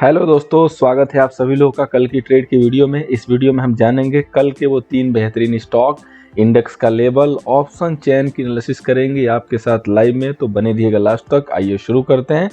Hello दोस्तों, स्वागत है आप सभी लोगों का कल की ट्रेड की वीडियो में। इस वीडियो में हम जानेंगे कल के वो 3 बेहतरीन स्टॉक, इंडेक्स का लेवल, ऑप्शन चेन की एनालिसिस करेंगे आपके साथ लाइव में। तो बने रहिएगा लास्ट तक। आइए शुरू करते हैं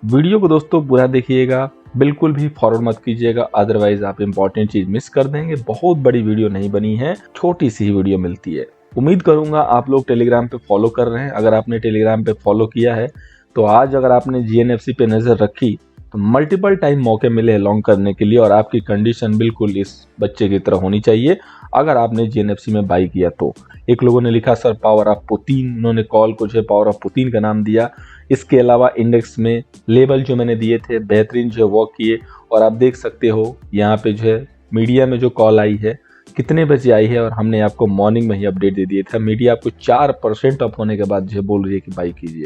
वीडियो को। दोस्तों पूरा देखिएगा, बिल्कुल भी फॉरवर्ड मत कीजिएगा, अदरवाइज आप इंपॉर्टेंट चीज मिस कर देंगे। बहुत बड़ी वीडियो नहीं बनी है, छोटी सी ही वीडियो मिलती है। उम्मीद करूंगा आप लोग टेलीग्राम पे फॉलो कर रहे हैं। अगर आपने टेलीग्राम पे फॉलो किया है तो आज अगर आपने जीएनएफसी पे नजर रखी तो मल्टीपल टाइम मौके मिले लॉन्ग करने के लिए, और आपकी कंडीशन बिल्कुल इस बच्चे की तरह होनी चाहिए अगर आपने जीएनएफसी में बाई किया तो। एक लोगों ने लिखा सर पावर ऑफ पुतिन, उन्होंने कॉल को जो है पावर ऑफ पुतिन का नाम दिया। इसके अलावा इंडेक्स में लेवल जो मैंने दिए थे बेहतरीन जो है वर्क किए, और आप देख सकते हो यहाँ पे जो है मीडिया में जो कॉल आई है कितने बजे आई है, और हमने आपको मॉर्निंग में ही अपडेट दे दिए थे। मीडिया आपको 4% अप होने के बाद जो बोल रही है कि बाई कीजिए,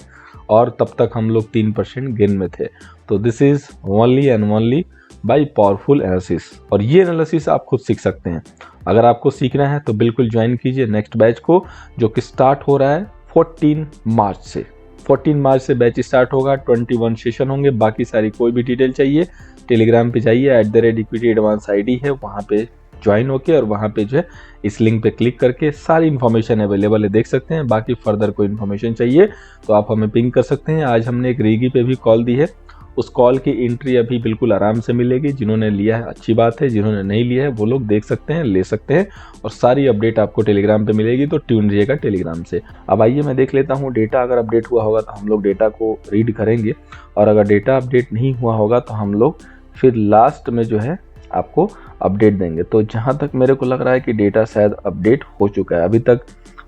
और तब तक हम लोग 3% गेन में थे। तो this is only and only by powerful analysis, और ये एनालिसिस आप खुद सीख सकते हैं। अगर आपको सीखना है तो बिल्कुल ज्वाइन कीजिए नेक्स्ट बैच को, जो कि स्टार्ट हो रहा है 14 मार्च से। 14 मार्च से बैच स्टार्ट होगा, 21 सेशन होंगे। बाकी सारी कोई भी डिटेल चाहिए टेलीग्राम पे जाइए, @equity advance ID है, वहाँ पे ज्वाइन होके और वहाँ पे जो है इस लिंक पे क्लिक करके सारी इन्फॉर्मेशन अवेलेबल है, देख सकते हैं। बाकी फर्दर कोई इन्फॉर्मेशन चाहिए तो आप हमें पिंग कर सकते हैं। आज हमने एक रेगी पे भी कॉल दी है, उस कॉल की एंट्री अभी बिल्कुल आराम से मिलेगी। जिन्होंने लिया है अच्छी बात है, जिन्होंने नहीं लिया है वो लोग देख सकते हैं, ले सकते हैं, और सारी अपडेट आपको टेलीग्राम पे मिलेगी। तो ट्यून रहिएगा टेलीग्राम से। अब आइए मैं देख लेता हूँ डेटा अगर अपडेट हुआ होगा तो हम लोग डेटा को रीड करेंगे, और अगर डेटा अपडेट नहीं हुआ होगा तो हम लोग फिर लास्ट में जो है आपको अपडेट देंगे। तो जहाँ तक मेरे को लग रहा है कि डेटा शायद अपडेट हो चुका है अभी तक।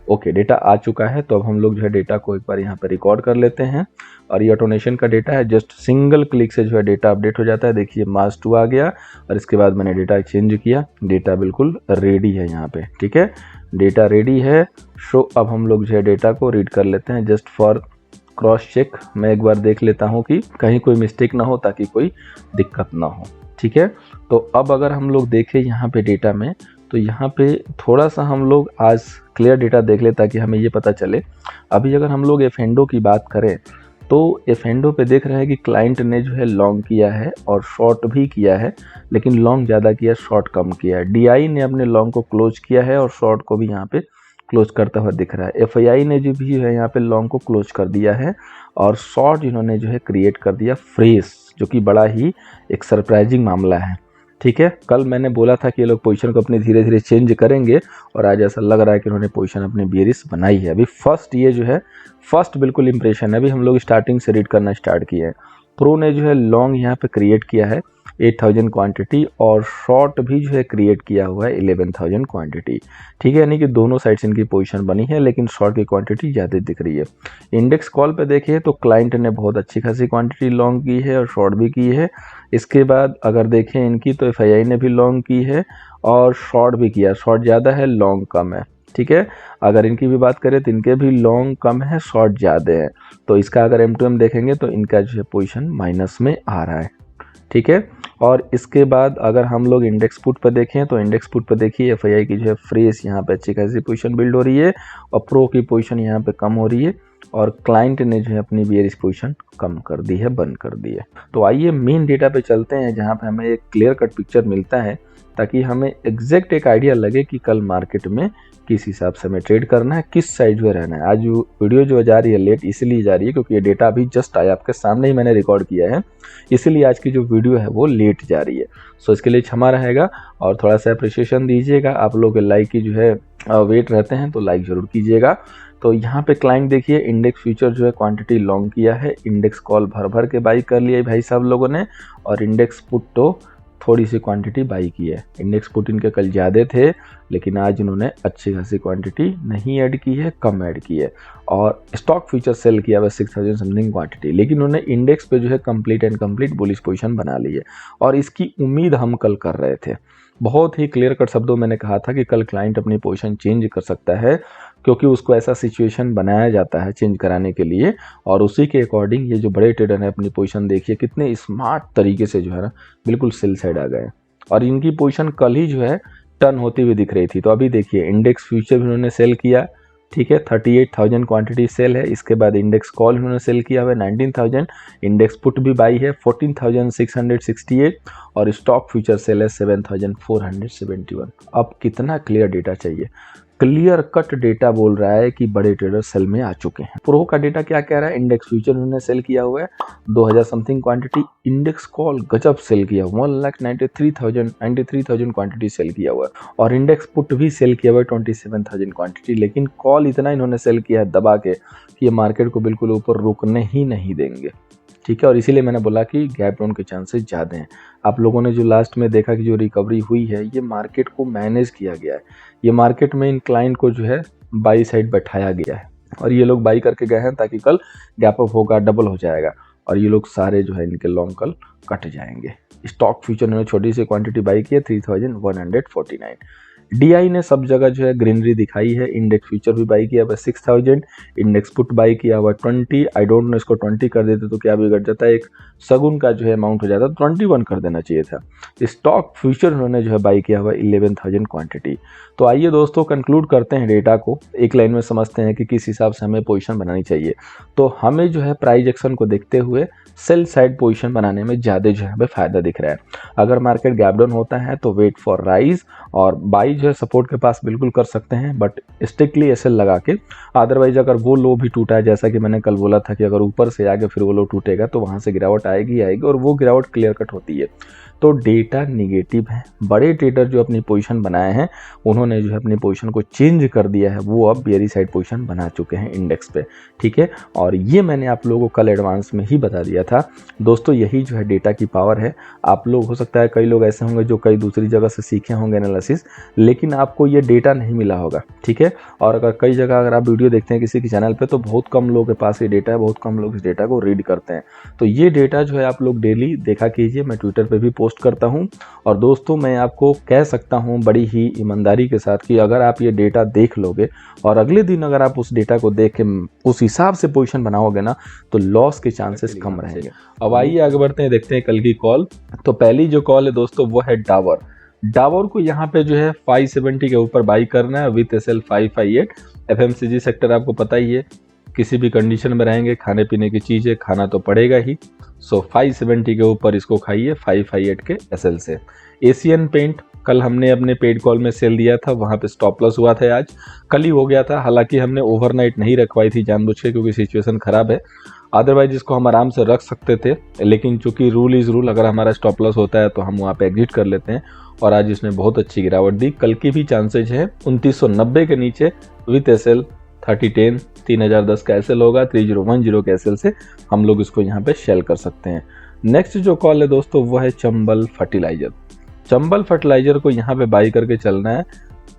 ओके, डेटा आ चुका है। तो अब हम लोग जो है डेटा को एक बार यहाँ पे रिकॉर्ड कर लेते हैं, और ये ऑटोनेशन का डेटा है। जस्ट सिंगल क्लिक से जो है डेटा अपडेट हो जाता है। देखिए मार्च 2 आ गया, और इसके बाद मैंने डेटा चेंज किया। डेटा बिल्कुल रेडी है यहाँ पे, ठीक है, डेटा रेडी है। सो अब हम लोग जो है डेटा को रीड कर लेते हैं जस्ट फॉर क्रॉस चेक। मैं एक बार देख लेता हूँ कि कहीं कोई मिस्टेक ना हो, ताकि कोई दिक्कत ना हो, ठीक है। तो अब अगर हम लोग देखें यहाँ पे डेटा में, तो यहाँ पे थोड़ा सा हम लोग आज क्लियर डेटा देख ले, ताकि हमें ये पता चले। अभी अगर हम लोग एफएंडो की बात करें तो एफएंडो पे देख रहे हैं कि क्लाइंट ने जो है लॉन्ग किया है और शॉर्ट भी किया है, लेकिन लॉन्ग ज़्यादा किया, शॉर्ट कम किया है। डीआई ने अपने लॉन्ग को क्लोज किया है और शॉर्ट को भी यहाँ पे क्लोज करता हुआ दिख रहा है। एफआईआई ने जो भी है यहाँ पे लॉन्ग को क्लोज कर दिया है, और शॉर्ट इन्होंने जो है क्रिएट कर दिया फ्रेश, जो कि बड़ा ही एक सरप्राइजिंग मामला है, ठीक है। कल मैंने बोला था कि ये लोग पोजीशन को अपनी धीरे धीरे चेंज करेंगे, और आज ऐसा लग रहा है कि उन्होंने पोजीशन अपनी बेरिश बनाई है। अभी फर्स्ट ये जो है फर्स्ट बिल्कुल इंप्रेशन है। अभी हम लोग स्टार्टिंग से रीड करना स्टार्ट किए हैं। प्रो ने जो है लॉन्ग यहाँ पे क्रिएट किया है 8000 क्वांटिटी, और शॉर्ट भी जो है क्रिएट किया हुआ है 11000 क्वांटिटी, ठीक है। यानी कि दोनों साइड से इनकी पोजीशन बनी है, लेकिन शॉर्ट की क्वांटिटी ज़्यादा दिख रही है। इंडेक्स कॉल पे देखिए तो क्लाइंट ने बहुत अच्छी खासी क्वांटिटी लॉन्ग की है और शॉर्ट भी की है। इसके बाद अगर देखें इनकी, तो एफआईआई ने भी लॉन्ग की है और शॉर्ट भी किया। शॉर्ट ज़्यादा है, लॉन्ग कम है, ठीक है। अगर इनकी भी बात करें तो इनके भी लॉन्ग कम है, शॉर्ट ज़्यादा है। तो इसका अगर M2M देखेंगे तो इनका जो है पोजीशन माइनस में आ रहा है, ठीक है। और इसके बाद अगर हम लोग इंडेक्स पुट पर देखें तो इंडेक्स पुट पर देखिए एफआईआई की जो है फ्रेश यहाँ पे अच्छी खासी पोजीशन बिल्ड हो रही है, और प्रो की पोजीशन यहाँ पे कम हो रही है, और क्लाइंट ने जो है अपनी बेयरिश पोजीशन कम कर दी है, बंद कर दी है। तो आइए मेन डेटा पे चलते हैं, जहाँ पे हमें एक क्लियर कट पिक्चर मिलता है, ताकि हमें एग्जैक्ट एक आइडिया लगे कि कल मार्केट में किस हिसाब से हमें ट्रेड करना है, किस साइड में रहना है। आज वीडियो जो जा रही है लेट इसलिए जा रही है क्योंकि ये डेटा अभी जस्ट आया, आपके सामने ही मैंने रिकॉर्ड किया है, इसीलिए आज की जो वीडियो है वो लेट जा रही है। सो इसके लिए क्षमा रहेगा, और थोड़ा सा अप्रिशिएशन दीजिएगा। आप लोग लाइक की जो है वेट रहते हैं, तो लाइक ज़रूर कीजिएगा। तो यहाँ पे क्लाइंट देखिए इंडेक्स फ्यूचर जो है क्वांटिटी लॉन्ग किया है, इंडेक्स कॉल भर भर के बाई कर लिया भाई साहब लोगों ने, और इंडेक्स पुट तो थोड़ी सी क्वांटिटी बाई की है। इंडेक्स पुट इनके कल ज़्यादा थे, लेकिन आज इन्होंने अच्छी खासी क्वांटिटी नहीं ऐड की है, कम ऐड की है। और स्टॉक फ्यूचर सेल किया हुआ 6000 समथिंग क्वांटिटी, लेकिन उन्होंने इंडेक्स पे जो है complete and complete bullish position बना ली है, और इसकी उम्मीद हम कल कर रहे थे। बहुत ही क्लियर कट शब्दों मैंने कहा था कि कल क्लाइंट अपनी पोजीशन चेंज कर सकता है, क्योंकि उसको ऐसा सिचुएशन बनाया जाता है चेंज कराने के लिए, और उसी के अकॉर्डिंग ये जो बड़े ट्रेडर हैं अपनी पोजीशन देखिए कितने स्मार्ट तरीके से जो है ना बिल्कुल सेल साइड आ गए, और इनकी पोजीशन कल ही जो है टर्न होती हुई दिख रही थी। तो अभी देखिए इंडेक्स फ्यूचर भी उन्होंने सेल किया, ठीक है। 38,000 क्वांटिटी सेल है। इसके बाद इंडेक्स कॉल इन्होंने सेल किया हुआ है 19,000, इंडेक्स पुट भी बाई है 14,668 और स्टॉक फ्यूचर सेल है 7,471। अब कितना क्लियर डेटा चाहिए? क्लियर कट डेटा बोल रहा है कि बड़े ट्रेडर सेल में आ चुके हैं। प्रो का डेटा क्या कह रहा है? इंडेक्स फ्यूचर उन्होंने सेल किया हुआ है 2000 समथिंग क्वांटिटी, इंडेक्स कॉल गजब सेल किया हुआ 1,93,000 क्वांटिटी सेल किया हुआ है और इंडेक्स पुट भी सेल किया हुआ है 27,000 क्वांटिटी। लेकिन कॉल इतना इन्होंने सेल किया है दबा के कि ये मार्केट को बिल्कुल ऊपर रुकने ही नहीं देंगे, ठीक है। और इसीलिए मैंने बोला कि गैप डाउन के चांसेस ज़्यादा हैं। आप लोगों ने जो लास्ट में देखा कि जो रिकवरी हुई है ये मार्केट को मैनेज किया गया है, ये मार्केट में इन क्लाइंट को जो है बाई साइड बैठाया गया है और ये लोग बाई करके गए हैं ताकि कल गैप अप होगा, डबल हो जाएगा और ये लोग सारे जो है इनके लॉन्ग कल कट जाएंगे। स्टॉक फ्यूचर ने छोटी सी क्वांटिटी बाई की है 3,149। DI ने सब जगह जो है ग्रीनरी दिखाई है। इंडेक्स फ्यूचर भी बाई किया हुआ 6,000, इंडेक्स पुट बाई किया हुआ 20। आई डोंट नो इसको 20 कर देते तो क्या बिगड़ जाता है, एक सगुन का जो है अमाउंट हो जाता, 21 कर देना चाहिए था। स्टॉक फ्यूचर उन्होंने जो है बाई किया हुआ 11,000 क्वांटिटी। तो आइए दोस्तों कंक्लूड करते हैं डेटा को, एक लाइन में समझते हैं कि किस हिसाब से हमें पोजीशन बनानी चाहिए। तो हमें जो है प्राइस एक्शन को देखते हुए सेल साइड पोजीशन बनाने में ज़्यादा जो है हमें फ़ायदा दिख रहा है। अगर मार्केट गैप डाउन होता है तो वेट फॉर राइज और बाई जो है सपोर्ट के पास बिल्कुल कर सकते हैं, बट स्ट्रिक्टली एसएल लगा के। अदरवाइज अगर वो लो भी टूटा है, जैसा कि मैंने कल बोला था कि अगर ऊपर से आगे फिर वो लो टूटेगा तो वहाँ से गिरावट आएगी और वो गिरावट क्लियर कट होती है। तो डेटा निगेटिव है। बड़े ट्रेडर जो अपनी पोजीशन बनाए हैं उन्होंने जो है अपनी पोजीशन को चेंज कर दिया है, वो अब बेयरिश साइड पोजीशन बना चुके हैं इंडेक्स पे, ठीक है। और ये मैंने आप लोगों को कल एडवांस में ही बता दिया था दोस्तों। यही जो है डेटा की पावर है। आप लोग हो सकता है कई लोग ऐसे होंगे जो कई दूसरी जगह से सीखे होंगे एनालिसिस, लेकिन आपको ये डेटा नहीं मिला होगा, ठीक है। और अगर कई जगह अगर आप वीडियो देखते हैं किसी के चैनल पे तो बहुत कम लोगों के पास ये डेटा है, बहुत कम लोग इस डेटा को रीड करते हैं। तो ये डेटा जो है आप लोग डेली देखा कीजिए, मैं ट्विटर पे भी पोस्ट करता हूं। और दोस्तों मैं आपको कह सकता हूं बड़ी ही ईमानदारी के साथ कि अगर आप ये डेटा देख लोगे और अगले दिन अगर आप उस डेटा को देख के उस हिसाब से पोजीशन बनाओगे ना तो लॉस के चांसेस कम रहेंगे। अब आइए आगे बढ़ते हैं, देखते हैं कल की कॉल। तो पहली जो कॉल है दोस्तों वो है डाबर को यहाँ पे जो है 570 के ऊपर बाई करना है विथ SL 558। FMCG सेक्टर आपको पता ही है, किसी भी कंडीशन में रहेंगे, खाने पीने की चीज़ है, खाना तो पड़ेगा ही। सो 570 के ऊपर इसको खाइए 558 के SL से। एशियन पेंट कल हमने अपने पेड कॉल में सेल दिया था, वहाँ पे स्टॉप लॉस हुआ था, आज कल ही हो गया था। हालांकि हमने ओवरनाइट नहीं रखवाई थी जानबूझ के क्योंकि सिचुएशन ख़राब है, अदरवाइज इसको हम आराम से रख सकते थे। लेकिन चूंकि रूल इज़ रूल, अगर हमारा स्टॉप लॉस होता है तो हम वहाँ पे एग्जिट कर लेते हैं। और आज इसने बहुत अच्छी गिरावट दी। कल की भी चांसेज है 2990 के नीचे विथ SL 3010 3010 का SL होगा, 3010 के SL से हम लोग इसको यहाँ पे सेल कर सकते हैं। नेक्स्ट जो कॉल है दोस्तों वो है चंबल फर्टिलाइजर को यहाँ पे बाई करके चलना है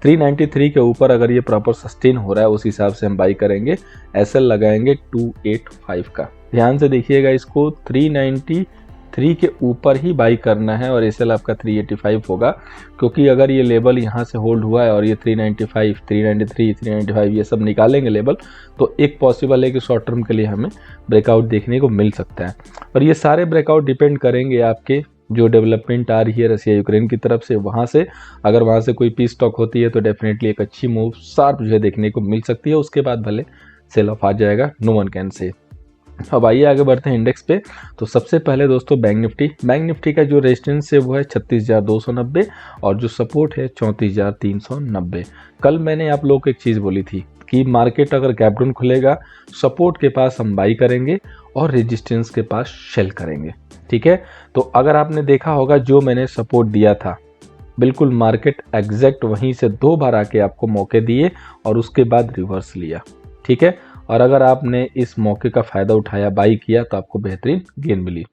393 के ऊपर। अगर ये प्रॉपर सस्टेन हो रहा है उस हिसाब से हम बाई करेंगे, SL लगाएंगे 285 का। ध्यान से देखिएगा, इसको 393 के ऊपर ही बाई करना है और SL आपका 385 होगा, क्योंकि अगर ये लेवल यहाँ से होल्ड हुआ है और ये 395 393 395 ये सब निकालेंगे लेवल, तो एक पॉसिबल है कि शॉर्ट टर्म के लिए हमें ब्रेकआउट देखने को मिल सकता है। और ये सारे ब्रेकआउट डिपेंड करेंगे आपके जो डेवलपमेंट आ रही है रसिया यूक्रेन की तरफ से, वहाँ से अगर वहाँ से कोई पीस टॉक होती है तो डेफिनेटली एक अच्छी मूव शार्प जो है देखने को मिल सकती है। उसके बाद भले सेल ऑफ आ जाएगा, नो वन कैन से। अब आइए आगे बढ़ते हैं इंडेक्स पे। तो सबसे पहले दोस्तों बैंक निफ्टी का जो रेजिस्टेंस है वो है 36,290 और जो सपोर्ट है 34,390। कल मैंने आप लोगों को एक चीज़ बोली थी कि मार्केट अगर गैप डाउन खुलेगा सपोर्ट के पास हम बाई करेंगे और रेजिस्टेंस के पास सेल करेंगे, ठीक है। तो अगर आपने देखा होगा जो मैंने सपोर्ट दिया था बिल्कुल मार्केट एग्जैक्ट वहीं से 2 बार आके आपको मौके दिए और उसके बाद रिवर्स लिया, ठीक है। और अगर आपने इस मौके का फ़ायदा उठाया, बाई किया, तो आपको बेहतरीन गेन मिली।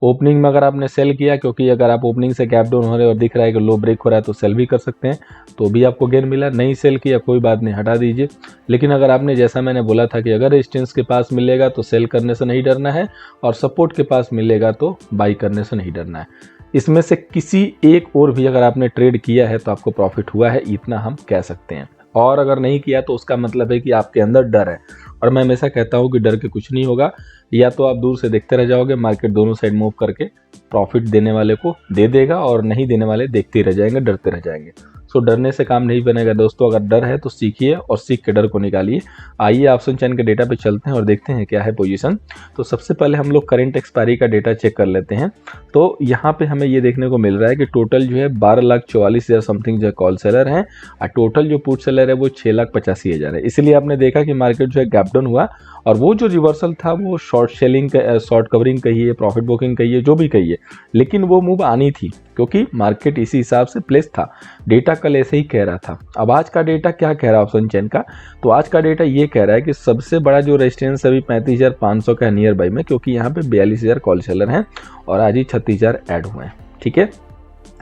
ओपनिंग में अगर आपने सेल किया, क्योंकि अगर आप ओपनिंग से गैप डाउन हो रहे और दिख रहा है कि लो ब्रेक हो रहा है तो सेल भी कर सकते हैं, तो भी आपको गेन मिला। नहीं सेल किया कोई बात नहीं, हटा दीजिए। लेकिन अगर आपने, जैसा मैंने बोला था कि अगर रेजिस्टेंस के पास मिलेगा तो सेल करने से नहीं डरना है और सपोर्ट के पास मिलेगा तो बाई करने से नहीं डरना है। इसमें से किसी एक और भी अगर आपने ट्रेड किया है तो आपको प्रॉफिट हुआ है, इतना हम कह सकते हैं। और अगर नहीं किया तो उसका मतलब है कि आपके अंदर डर है। और मैं हमेशा कहता हूँ कि डर के कुछ नहीं होगा, या तो आप दूर से देखते रह जाओगे, मार्केट दोनों साइड मूव करके प्रॉफिट देने वाले को दे देगा और नहीं देने वाले देखते रह जाएंगे, डरते रह जाएंगे। सो डरने से काम नहीं बनेगा दोस्तों, अगर डर है तो सीखिए और सीख के डर को निकालिए। आइए ऑप्शन चेन के डेटा पे चलते हैं और देखते हैं क्या है पोजीशन। तो सबसे पहले हम लोग करंट एक्सपायरी का डेटा चेक कर लेते हैं। तो यहाँ पे हमें ये देखने को मिल रहा है कि टोटल जो है 12,44,000 समथिंग जो है कॉल सेलर हैं, और टोटल जो पुट सेलर है वो 6,85,000 है। इसलिए आपने देखा कि मार्केट जो है गैप डाउन हुआ, और वो जो रिवर्सल था वो शॉर्ट सेलिंग का, शॉर्ट कवरिंग कहिए, प्रॉफिट बुकिंग कहिए, जो भी कहिए, लेकिन वो मूव आनी थी क्योंकि मार्केट इसी हिसाब से प्लेस था। डेटा कल ऐसे ही कह रहा था। अब आज का डेटा क्या कह रहा है ऑप्शन चेन का? तो आज का डेटा ये कह रहा है कि सबसे बड़ा जो रेजिस्टेंस अभी 35,500 का नियर बाई में, क्योंकि यहाँ पे 42,000 कॉल सेलर हैं और आज ही 36,000 ऐड हुए हैं। ठीक है,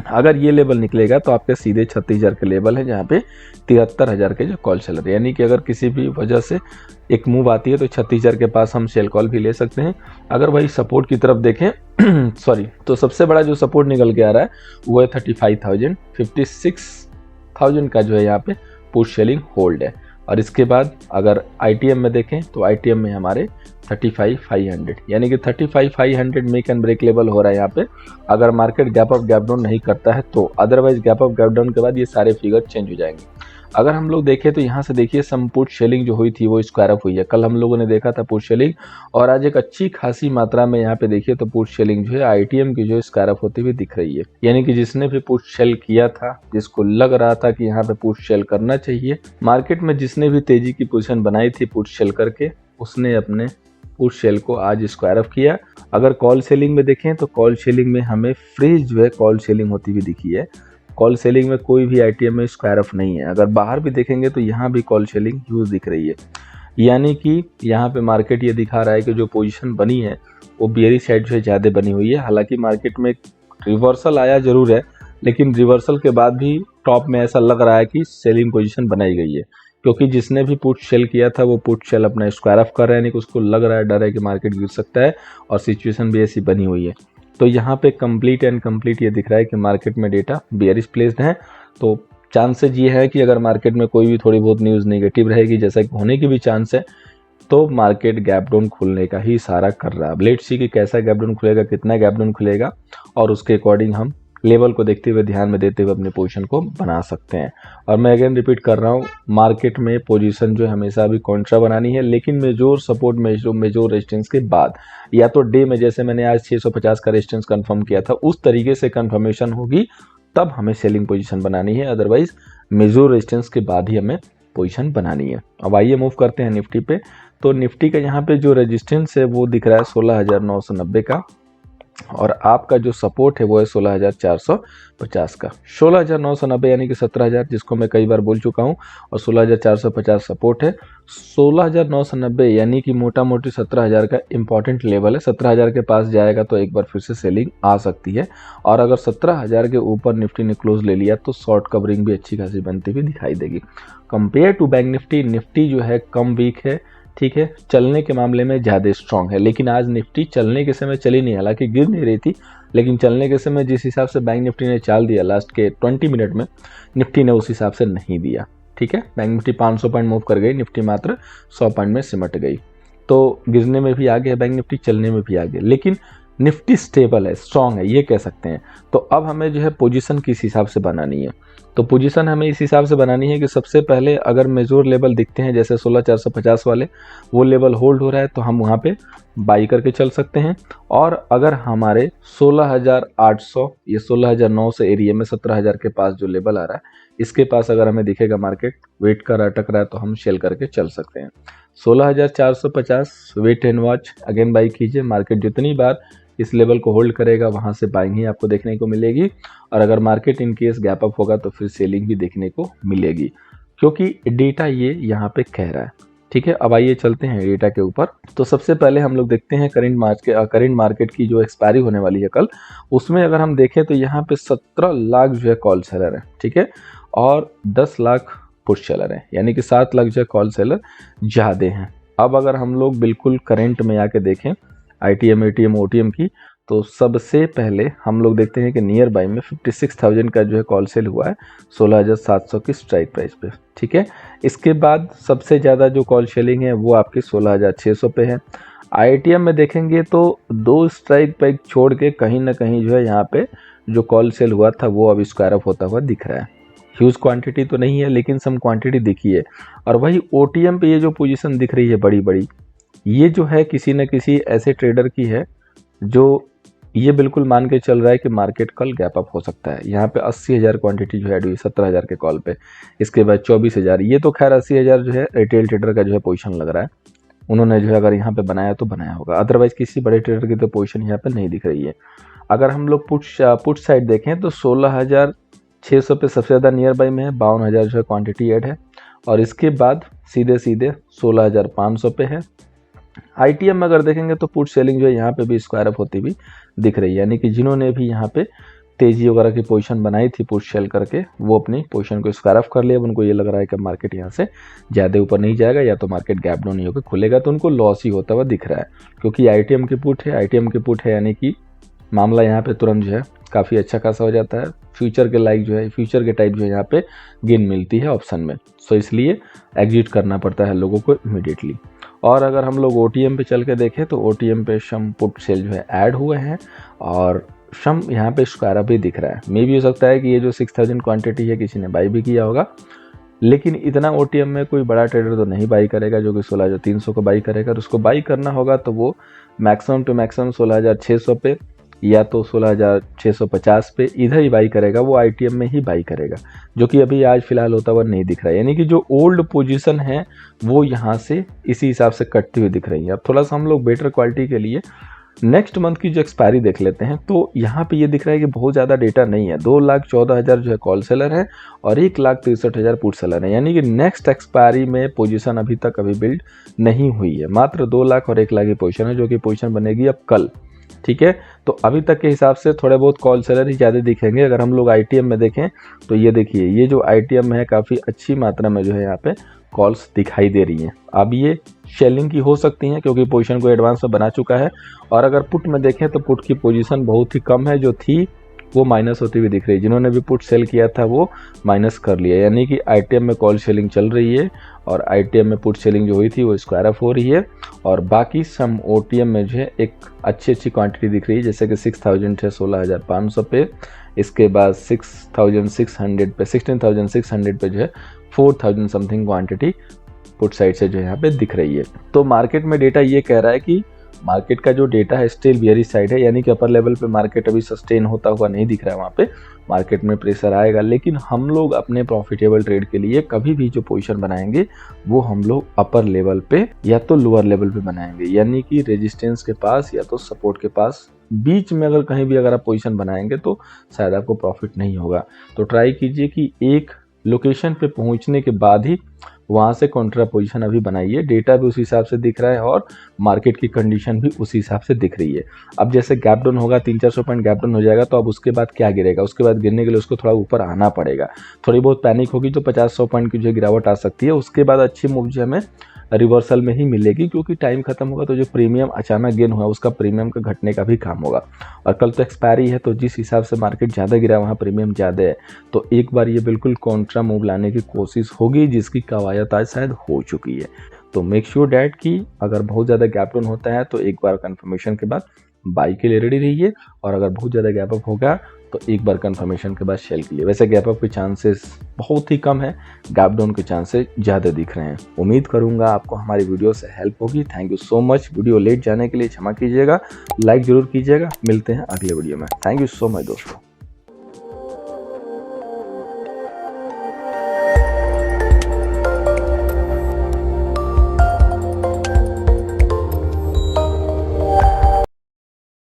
अगर ये लेवल निकलेगा तो आपके सीधे 36,000 के लेवल है, जहाँ पे 73,000 के जो कॉल सेलर, यानी कि अगर किसी भी वजह से एक मूव आती है तो 36,000 के पास हम सेल कॉल भी ले सकते हैं। अगर वही सपोर्ट की तरफ देखें सॉरी, तो सबसे बड़ा जो सपोर्ट निकल के आ रहा है वो है 35,000, 56,000 का जो है यहाँ पे पुश सेलिंग होल्ड है। और इसके बाद अगर आईटीएम में देखें तो आईटीएम में हमारे 35,500, यानी कि 35,500 मेक एंड ब्रेक लेवल हो रहा है यहाँ पे, अगर market gap up gap down नहीं करता है तो। Otherwise gap up gap down के बाद ये सारे फिगर चेंज हो जाएंगे। अगर हम लोग देखें तो यहाँ से देखिए सम पुट सेलिंग जो हुई थी वो स्क्वायर अप हुई है। कल हम लोगों ने देखा था पुट सेलिंग, और आज एक अच्छी खासी मात्रा में यहाँ पे देखिए तो पुट सेलिंग जो है आईटीएम की जो स्क्वायर अप होती हुई दिख रही है। यानी कि जिसने भी पुट सेल किया था, जिसको लग रहा था कि यहाँ पे पुट सेल करना चाहिए, मार्केट में जिसने भी तेजी की पोजीशन बनाई थी पुट सेल करके, उसने अपने पुट सेल को आज स्क्वायर अप किया। अगर कॉल सेलिंग में देखें तो कॉल सेलिंग में हमें फ्रीज जो है कॉल सेलिंग होती हुई दिखी है। कॉल सेलिंग में कोई भी आईटीएम में स्क्वायर अप नहीं है। अगर बाहर भी देखेंगे तो यहाँ भी कॉल सेलिंग यूज दिख रही है, यानी कि यहाँ पे मार्केट ये दिखा रहा है कि जो पोजीशन बनी है वो बेयरिश साइड जो है ज़्यादा बनी हुई है। हालांकि मार्केट में रिवर्सल आया जरूर है, लेकिन रिवर्सल के बाद भी टॉप में ऐसा लग रहा है कि सेलिंग पोजीशन बनाई गई है, क्योंकि जिसने भी पुट सेल किया था वो पुट सेल अपना स्क्वायर अप कर रहा है, यानी कि उसको लग रहा है, डर है कि मार्केट गिर सकता है, और सिचुएशन भी ऐसी बनी हुई है। तो यहाँ पे कंप्लीट एंड कंप्लीट ये दिख रहा है कि मार्केट में डेटा बेयरिश प्लेस्ड है। तो चांसेज ये है कि अगर मार्केट में कोई भी थोड़ी बहुत न्यूज़ नेगेटिव रहेगी, जैसा कि होने की भी चांस है, तो मार्केट गैप डाउन खुलने का ही इशारा कर रहा है। अब लेट्स सी कि कैसा गैप डाउन खुलेगा, कितना गैप डाउन खुलेगा, और उसके अकॉर्डिंग हम लेवल को देखते हुए, ध्यान में देते हुए अपने पोजीशन को बना सकते हैं। और मैं अगेन रिपीट कर रहा हूँ, मार्केट में पोजीशन जो हमेशा भी कॉन्ट्रा बनानी है, लेकिन मेजोर सपोर्ट मेजोर रेजिस्टेंस के बाद, या तो डे में जैसे मैंने आज 650 का रेजिस्टेंस कंफर्म किया था उस तरीके से कंफर्मेशन होगी, तब हमें सेलिंग पोजीशन बनानी है। अदरवाइज मेजोर रेजिस्टेंस के बाद ही हमें पोजीशन बनानी है। अब आइए मूव करते हैं निफ्टी पे। तो निफ्टी का यहाँ पे जो रेजिस्टेंस है वो दिख रहा है 16,990 का, और आपका जो सपोर्ट है वो है 16,450 का। 16,990 यानी कि 17,000, जिसको मैं कई बार बोल चुका हूँ, और 16,450 सपोर्ट है। 16,990 यानी कि मोटा मोटी 17,000 का इंपॉर्टेंट लेवल है। 17,000 के पास जाएगा तो एक बार फिर से सेलिंग आ सकती है, और अगर 17,000 के ऊपर निफ्टी ने क्लोज ले लिया तो शॉर्ट कवरिंग भी अच्छी खासी बनती हुई दिखाई देगी। Compare to bank Nifty, Nifty जो है कम वीक है, ठीक है, चलने के मामले में ज़्यादा स्ट्रांग है, लेकिन आज निफ्टी चलने के समय चली नहीं, हालांकि गिर नहीं रही थी, लेकिन चलने के समय जिस हिसाब से बैंक निफ्टी ने चाल दिया लास्ट के 20 मिनट में, निफ्टी ने उस हिसाब से नहीं दिया। ठीक है, बैंक निफ्टी 500 पॉइंट मूव कर गई, निफ्टी मात्र 100 पॉइंट में सिमट गई। तो गिरने में भी आगे है बैंक निफ्टी, चलने में भी आगे, लेकिन निफ्टी स्टेबल है, स्ट्रांग है, ये कह सकते हैं। तो अब हमें जो है पोजीशन किस हिसाब से बनानी है, तो पोजीशन हमें इस हिसाब से बनानी है कि सबसे पहले अगर मेजोर लेवल दिखते हैं जैसे 16,450 वाले, वो लेवल होल्ड हो रहा है तो हम वहाँ पे बाई करके चल सकते हैं। और अगर हमारे 16,800 या 16,900 एरिया में 17,000 के पास जो लेवल आ रहा है, इसके पास अगर हमें दिखेगा मार्केट वेट कर अटक रहा है तो हम सेल करके चल सकते हैं। 16,450 wait and watch, again buy कीजिए। मार्केट जितनी बार इस लेवल को होल्ड करेगा वहां से बाइंग ही आपको देखने को मिलेगी, और अगर market in case gap up होगा तो फिर सेलिंग भी देखने को मिलेगी, क्योंकि डेटा ये यहाँ पे कह रहा है। ठीक है, अब आइए चलते हैं डेटा के ऊपर। तो सबसे पहले हम लोग देखते हैं करंट मार्केट की जो एक्सपायरी होने वाली है कल, उसमें अगर हम देखें तो यहाँ पे 17 लाख जो है कॉल सेलर है, ठीक है, और 10 लाख पुट सेलर है, यानी कि 7 लाख जो है कॉल सेलर ज़्यादा हैं। अब अगर हम लोग बिल्कुल करंट में आके देखें आईटीएम, एटीएम, ओटीएम की, तो सबसे पहले हम लोग देखते हैं कि नियर बाई में 56,000 का जो है कॉल सेल हुआ है 16,700 की स्ट्राइक प्राइस पे, ठीक है। इसके बाद सबसे ज़्यादा जो कॉल सेलिंग है वो आपकी 16,600 पे है। IITM में देखेंगे तो 2 स्ट्राइक प्राइस छोड़ के कहीं ना कहीं जो है यहाँ पे जो कॉल सेल हुआ था वो अब स्क्वायर अप होता हुआ दिख रहा है। ह्यूज क्वांटिटी तो नहीं है लेकिन सम क्वांटिटी दिखी है। और वही OTM पे ये जो पोजीशन दिख रही है बड़ी बड़ी, ये जो है किसी न किसी ऐसे ट्रेडर की है जो ये बिल्कुल मान के चल रहा है कि मार्केट कल गैप अप हो सकता है। यहाँ पे 80,000 क्वांटिटी जो है 17,000 के कॉल पे, इसके बाद 24,000। ये तो खैर 80,000 जो है रिटेल ट्रेडर का जो है पोजीशन लग रहा है, उन्होंने जो है अगर यहाँ पे बनाया तो बनाया होगा, अदरवाइज किसी बड़े ट्रेडर की तो पोजीशन यहाँ पे नहीं दिख रही है। अगर हम लोग पुट साइड देखें तो 16,600 पे सबसे ज़्यादा नियर बाई में है, 52,000 जो है क्वांटिटी ऐड है, और इसके बाद सीधे 16,500 पे है। ITM में अगर देखेंगे तो पुट सेलिंग जो है यहाँ पे भी स्क्वायर अप होती हुई दिख रही है, यानी कि जिन्होंने भी यहाँ पे तेजी वगैरह की पोजीशन बनाई थी पुट सेल करके वो अपनी पोजीशन को स्क्वायर अप कर लिया। उनको ये लग रहा है कि मार्केट यहाँ से ज़्यादा ऊपर नहीं जाएगा या तो मार्केट गैप डाउन नहीं होकर खुलेगा, तो उनको लॉस ही होता हुआ दिख रहा है, क्योंकि ITM की पुट है यानी कि मामला यहाँ पे तुरंत जो है काफ़ी अच्छा खासा हो जाता है। फ्यूचर के लाइक जो है, फ्यूचर के टाइप जो है यहाँ पे गेन मिलती है ऑप्शन में, सो इसलिए एग्जिट करना पड़ता है लोगों को इमीडिएटली। और अगर हम लोग OTM पे चल के देखें तो OTM पे शम पुट सेल जो है ऐड हुए हैं और शम यहाँ पे स्क्वायर अप भी दिख रहा है। मे भी हो सकता है कि ये जो 6,000 क्वांटिटी है किसी ने बाई भी किया होगा, लेकिन इतना OTM में कोई बड़ा ट्रेडर तो नहीं बाई करेगा जो कि 16,300 को बाई करेगा। और उसको बाई करना होगा तो वो मैक्सिमम टू मैक्सिमम 16,600 पे या तो 16,650 पे इधर ही बाई करेगा, वो ITM में ही बाई करेगा, जो कि अभी आज फिलहाल होता हुआ नहीं दिख रहा है। यानी कि जो ओल्ड पोजीशन है वो यहाँ से इसी हिसाब से कटती हुई दिख रही है। अब थोड़ा सा हम लोग बेटर क्वालिटी के लिए नेक्स्ट मंथ की जो एक्सपायरी देख लेते हैं, तो यहाँ पे ये दिख रहा है कि बहुत ज़्यादा डेटा नहीं है। 2,14,000 जो है कॉल सेलर है और 1,63,000 पुट सेलर है, यानी कि नेक्स्ट एक्सपायरी में पोजीशन अभी तक बिल्ड नहीं हुई है। मात्र 2 लाख और 1 लाख की पोजीशन है, जो कि पोजीशन बनेगी अब कल, ठीक है। तो अभी तक के हिसाब से थोड़े बहुत कॉल सेलर ही ज़्यादा दिखेंगे। अगर हम लोग ITM में देखें तो ये देखिए, ये जो ITM में है काफ़ी अच्छी मात्रा में जो है यहाँ पे कॉल्स दिखाई दे रही हैं। अब ये शेलिंग की हो सकती हैं क्योंकि पोजीशन को एडवांस में बना चुका है। और अगर पुट में देखें तो पुट की पोजीशन बहुत ही कम है, जो थी वो माइनस होती हुई दिख रही है। जिन्होंने भी पुट सेल किया था वो माइनस कर लिया, यानी कि ITM में कॉल सेलिंग चल रही है और ITM में पुट सेलिंग जो हुई थी वो स्क्वायर अप हो रही है। और बाकी सम OTM में जो है एक अच्छी क्वांटिटी दिख रही है, जैसे कि 6,000 है 16,500 पे, इसके बाद 6,600 पे 16,600 पे जो है 4,000 समथिंग क्वांटिटी पुट साइड से जो यहाँ पे दिख रही है। तो मार्केट में डेटा ये कह रहा है कि मार्केट का जो डेटा है स्टिल बियरिश साइड है, यानी कि अपर लेवल पे मार्केट अभी सस्टेन होता हुआ नहीं दिख रहा है। वहाँ पे मार्केट में प्रेशर आएगा, लेकिन हम लोग अपने प्रॉफिटेबल ट्रेड के लिए कभी भी जो पोजीशन बनाएंगे वो हम लोग अपर लेवल पे या तो लोअर लेवल पे बनाएंगे, यानी कि रेजिस्टेंस के पास या तो सपोर्ट के पास। बीच में अगर कहीं भी अगर आप पोजीशन बनाएंगे तो शायद आपको प्रॉफिट नहीं होगा। तो ट्राई कीजिए कि एक लोकेशन पे पहुंचने के बाद ही वहाँ से कॉन्ट्रा पोजीशन अभी बनाइए। डेटा भी उसी हिसाब से दिख रहा है और मार्केट की कंडीशन भी उसी हिसाब से दिख रही है। अब जैसे गैप डाउन होगा, 300-400 पॉइंट गैप डाउन हो जाएगा, तो अब उसके बाद क्या गिरेगा, उसके बाद गिरने के लिए उसको थोड़ा ऊपर आना पड़ेगा। थोड़ी बहुत पैनिक होगी तो 50-100 पॉइंट की जो गिरावट आ सकती है। उसके बाद अच्छी मूव जो हमें रिवर्सल में ही मिलेगी, क्योंकि टाइम खत्म होगा तो जो प्रीमियम अचानक गेन हुआ उसका प्रीमियम का घटने का भी काम होगा। और कल तो एक्सपायरी है, तो जिस हिसाब से मार्केट ज़्यादा गिरा वहाँ प्रीमियम ज़्यादा है, तो एक बार ये बिल्कुल कॉन्ट्रा मूव लाने की कोशिश होगी, जिसकी कवायद आज शायद हो चुकी है। तो मेक श्योर डैट कि अगर बहुत ज़्यादा गैप डाउन होता है तो एक बार कंफर्मेशन के बाद बाई के लिए रेडी रहिए, और अगर बहुत ज़्यादा गैप अप होगा तो एक बार कंफर्मेशन के बाद सेल के लिए। वैसे गैप अप के चांसेस बहुत ही कम है, गैप डाउन के चांसेस ज़्यादा दिख रहे हैं। उम्मीद करूंगा आपको हमारी वीडियो से हेल्प होगी। Thank you so much. Video late जाने के लिए क्षमा कीजिएगा, लाइक जरूर कीजिएगा। मिलते हैं अगले वीडियो में। थैंक यू सो मच दोस्तों।